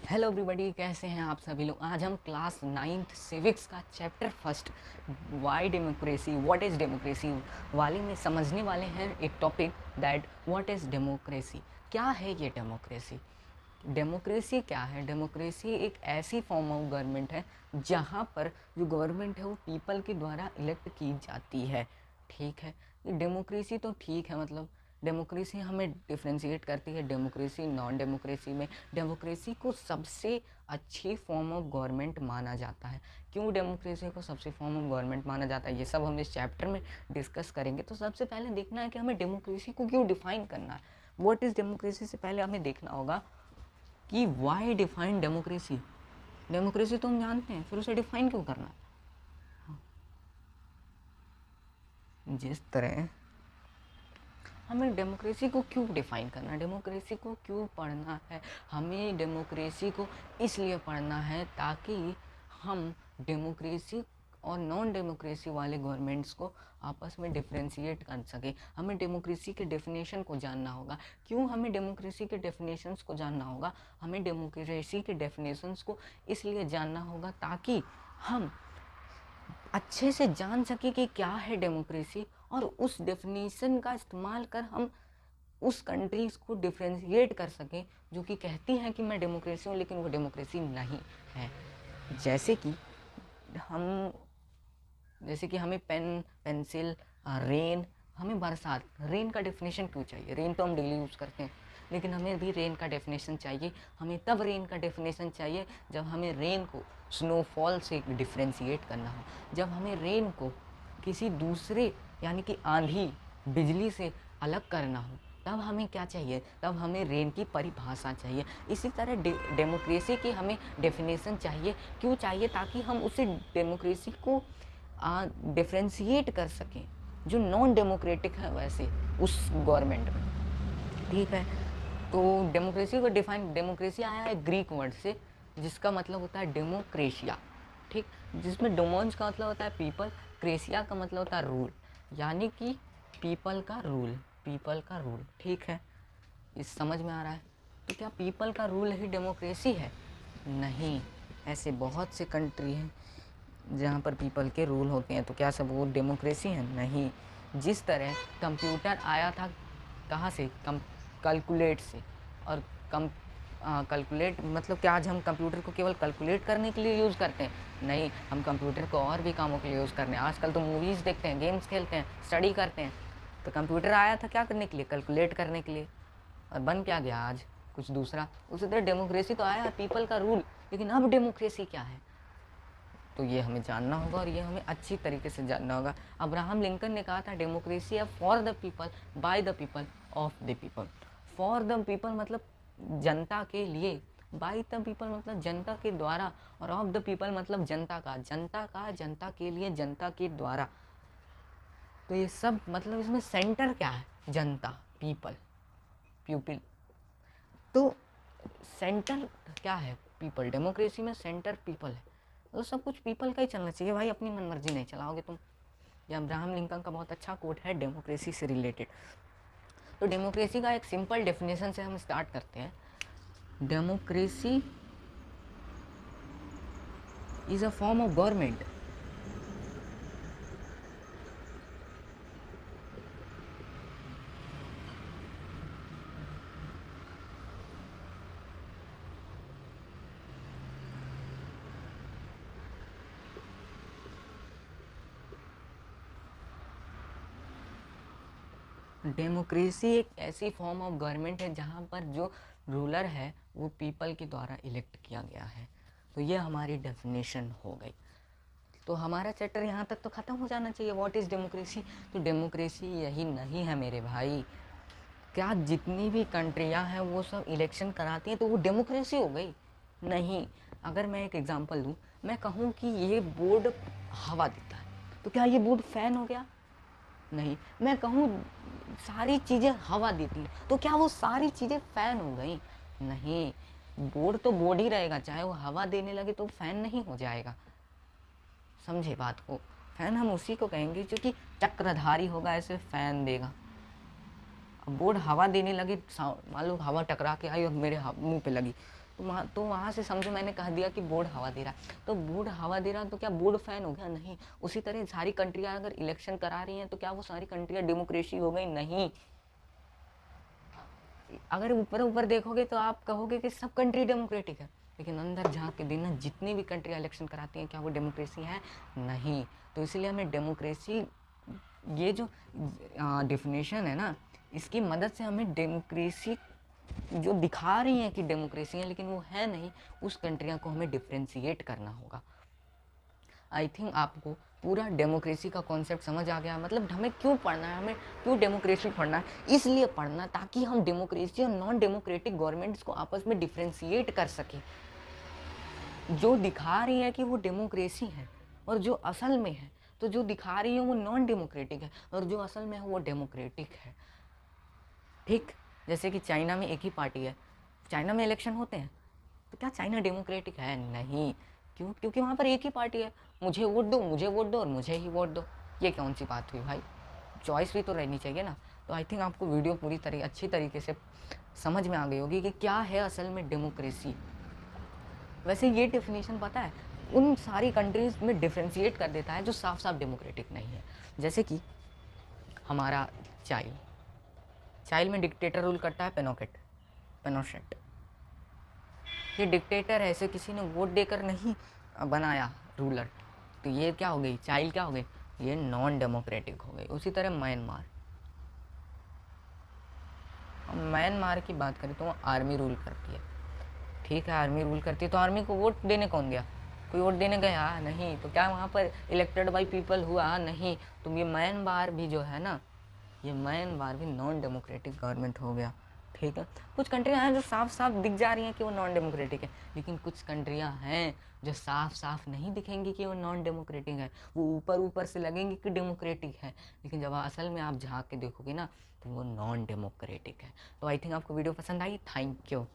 Hello everybody, कैसे हैं आप सभी लोग। आज हम क्लास 9th सिविक्स का chapter first Y democracy what is democracy वाले में समझने वाले हैं एक topic that what is democracy. क्या है ये डेमोक्रेसी? डेमोक्रेसी क्या है? डेमोक्रेसी एक ऐसी फॉर्म ऑफ गवर्नमेंट है जहाँ पर जो गवर्नमेंट है वो पीपल के द्वारा इलेक्ट की जाती है। ठीक है, ये डेमोक्रेसी तो ठीक है, मतलब डेमोक्रेसी हमें डिफ्रेंशिएट करती है डेमोक्रेसी नॉन डेमोक्रेसी में। डेमोक्रेसी को सबसे अच्छी फॉर्म ऑफ गवर्नमेंट माना जाता है। क्यों डेमोक्रेसी को सबसे फॉर्म ऑफ गवर्नमेंट माना जाता है, ये सब हम इस चैप्टर में डिस्कस करेंगे। तो सबसे पहले देखना है कि हमें डेमोक्रेसी को क्यों डिफाइन करना है। व्हाट इज़ डेमोक्रेसी से पहले हमें देखना होगा कि वाई डिफाइन डेमोक्रेसी। डेमोक्रेसी तो हम जानते हैं, फिर उसे डिफाइन क्यों करना है। जिस तरह हमें डेमोक्रेसी को क्यों डिफाइन करना है, डेमोक्रेसी को क्यों पढ़ना है, हमें डेमोक्रेसी को इसलिए पढ़ना है ताकि हम डेमोक्रेसी और नॉन डेमोक्रेसी वाले गवर्नमेंट्स को आपस में डिफ्रेंशिएट कर सकें। हमें डेमोक्रेसी के डेफिनेशन को जानना होगा। क्यों हमें डेमोक्रेसी के डेफिनेशंस को जानना होगा? हमें डेमोक्रेसी के डेफिनेशंस को इसलिए जानना होगा ताकि हम अच्छे से जान सके कि क्या है डेमोक्रेसी, और उस डेफिनेशन का इस्तेमाल कर हम उस कंट्रीज़ को डिफ्रेंशिएट कर सकें जो कि कहती हैं कि मैं डेमोक्रेसी हूँ लेकिन वो डेमोक्रेसी नहीं है। जैसे कि हम जैसे कि हमें पेन पेंसिल रेन, हमें बरसात, रेन का डेफिनेशन क्यों चाहिए? रेन तो हम डेली यूज़ करते हैं, लेकिन हमें भी रेन का डेफिनेशन चाहिए। हमें तब रेन का डेफिनेशन चाहिए जब हमें रेन को स्नोफॉल से डिफ्रेंशिएट करना हो, जब हमें रेन को किसी दूसरे यानी कि आंधी बिजली से अलग करना हो, तब हमें क्या चाहिए? तब हमें रेन की परिभाषा चाहिए। इसी तरह डेमोक्रेसी की हमें डेफिनेशन चाहिए। क्यों चाहिए? ताकि हम उसे डेमोक्रेसी को डिफ्रेंशिएट कर सकें जो नॉन डेमोक्रेटिक है वैसे उस गवर्नमेंट में। ठीक है, तो डेमोक्रेसी को डिफाइन, डेमोक्रेसी आया है ग्रीक वर्ड से जिसका मतलब होता है डेमोक्रेशिया। ठीक, जिसमें डोमोन्स का मतलब होता है पीपल, क्रेशिया का मतलब होता है रूल, यानी कि पीपल का रूल, पीपल का रूल। ठीक है, इस समझ में आ रहा है? तो क्या पीपल का रूल ही डेमोक्रेसी है? नहीं, ऐसे बहुत से कंट्री हैं जहाँ पर पीपल के रूल होते हैं, तो क्या सब वो डेमोक्रेसी है? नहीं। जिस तरह कंप्यूटर आया था कहाँ से? कैलकुलेट से। और कम कैलकुलेट मतलब क्या आज हम कंप्यूटर को केवल कैलकुलेट करने के लिए यूज़ करते हैं? नहीं, हम कंप्यूटर को और भी कामों के लिए यूज़ करते हैं। आजकल तो मूवीज़ देखते हैं, गेम्स खेलते हैं, स्टडी करते हैं। तो कंप्यूटर आया था क्या करने के लिए? कैलकुलेट करने के लिए। और बन क्या गया आज? कुछ दूसरा। उसी तरह डेमोक्रेसी तो आया है पीपल का रूल, लेकिन अब डेमोक्रेसी क्या है? तो ये हमें जानना होगा और ये हमें अच्छी तरीके से जानना होगा। अब्राहम लिंकन ने कहा था डेमोक्रेसी है for the people, by the people, of the people. For the people मतलब जनता के लिए, बाय द पीपल मतलब जनता के द्वारा, और ऑफ द पीपल मतलब जनता का, जनता का, जनता के लिए, जनता के द्वारा। तो ये सब मतलब इसमें सेंटर क्या है? जनता, पीपल, पीपल। तो सेंटर क्या है? पीपल। डेमोक्रेसी में सेंटर पीपल है, तो सब कुछ पीपल का ही चलना चाहिए भाई, अपनी मनमर्जी नहीं चलाओगे तुम। ये अब्राहम लिंकन का बहुत अच्छा कोट है डेमोक्रेसी से रिलेटेड। तो डेमोक्रेसी का एक सिंपल डेफिनेशन से हम स्टार्ट करते हैं। Democracy is a form of government democracy एक ऐसी फॉर्म ऑफ गवर्नमेंट है जहाँ पर जो रूलर है वो पीपल के द्वारा इलेक्ट किया गया है। तो ये हमारी डेफिनेशन हो गई। तो हमारा चैप्टर यहाँ तक तो ख़त्म हो जाना चाहिए, व्हाट इज़ डेमोक्रेसी। तो डेमोक्रेसी यही नहीं है मेरे भाई। क्या जितनी भी कंट्रियाँ हैं वो सब इलेक्शन कराती हैं तो वो डेमोक्रेसी हो गई? नहीं। अगर मैं एक एग्जांपल दूँ, मैं कहूँ कि ये बोर्ड हवा देता है, तो क्या ये बोर्ड फ़ैन हो गया? नहीं। मैं कहूँ सारी चीज़ें हवा देती हैं, तो क्या वो सारी चीज़ें फ़ैन हो गई? नहीं। बोर्ड तो बोर्ड ही रहेगा, चाहे वो हवा देने लगे तो फ़ैन नहीं हो जाएगा। समझे बात को? फ़ैन हम उसी को कहेंगे जो कि चक्रधारी होगा, ऐसे फ़ैन देगा। अब बोर्ड हवा देने लगी, मान लो हवा टकरा के आई और मेरे मुंह पे लगी, तो वहाँ से समझो मैंने कह दिया कि बोर्ड हवा दे रहा है, तो बोर्ड हवा दे रहा तो क्या बोर्ड फैन हो गया? नहीं। उसी तरह सारी कंट्रियाँ अगर इलेक्शन करा रही हैं तो क्या वो सारी कंट्रियाँ डेमोक्रेसी हो गई? नहीं। अगर ऊपर ऊपर देखोगे तो आप कहोगे कि सब कंट्री डेमोक्रेटिक है, लेकिन अंदर झांक के देखना जितनी भी कंट्रियाँ इलेक्शन कराती हैं क्या वो डेमोक्रेसी है? नहीं। तो इसलिए हमें डेमोक्रेसी, ये जो डेफिनेशन है ना, इसकी मदद से हमें डेमोक्रेसी जो दिखा रही हैं कि डेमोक्रेसी है लेकिन वो है नहीं, उस कंट्रियाँ को हमें डिफ्रेंशिएट करना होगा। आई थिंक आपको पूरा डेमोक्रेसी का कॉन्सेप्ट समझ आ गया। मतलब हमें क्यों पढ़ना है, हमें क्यों डेमोक्रेसी पढ़ना है, इसलिए पढ़ना ताकि हम डेमोक्रेसी और नॉन डेमोक्रेटिक गवर्नमेंट्स को आपस में डिफ्रेंशिएट कर सकें, जो दिखा रही है कि वो डेमोक्रेसी है और जो असल में है, तो जो दिखा रही है वो नॉन डेमोक्रेटिक है और जो असल में है वो डेमोक्रेटिक है। ठीक, जैसे कि चाइना में एक ही पार्टी है, चाइना में इलेक्शन होते हैं, तो क्या चाइना डेमोक्रेटिक है? नहीं। क्यों? क्योंकि वहाँ पर एक ही पार्टी है, मुझे वोट दो, मुझे वोट दो और मुझे ही वोट दो। ये कौन सी बात हुई भाई? चॉइस भी तो रहनी चाहिए ना। तो आई थिंक आपको वीडियो पूरी अच्छी तरीके से समझ में आ गई होगी कि क्या है असल में डेमोक्रेसी। वैसे ये डेफिनेशन पता है उन सारी कंट्रीज में डिफ्रेंशिएट कर देता है जो साफ साफ डेमोक्रेटिक नहीं है। जैसे कि हमारा चाइल में डिक्टेटर रूल करता है पेनोशेट। ये डिक्टेटर है, ऐसे किसी ने वोट देकर नहीं बनाया रूलर, तो ये क्या हो गई? चाइल्ड क्या हो गई? ये नॉन डेमोक्रेटिक हो गई। उसी तरह म्यांमार की बात करें तो आर्मी रूल करती है। ठीक है, आर्मी रूल करती है, तो आर्मी को वोट देने कौन गया? कोई वोट देने गया? नहीं। तो क्या वहाँ पर इलेक्टेड बाई पीपल हुआ? नहीं। तो ये म्यांमार भी जो है ना, ये म्यांमार भी नॉन डेमोक्रेटिक गवर्नमेंट हो गया। ठीक है, कुछ कंट्रियाँ हैं जो साफ साफ दिख जा रही हैं कि वो नॉन डेमोक्रेटिक है, लेकिन कुछ कंट्रियाँ हैं जो साफ साफ नहीं दिखेंगी कि वो नॉन डेमोक्रेटिक है, वो ऊपर ऊपर से लगेंगी कि डेमोक्रेटिक है, लेकिन जब असल में आप झाँक के देखोगे ना तो वो नॉन डेमोक्रेटिक है। तो आई थिंक आपको वीडियो पसंद आई। Thank you.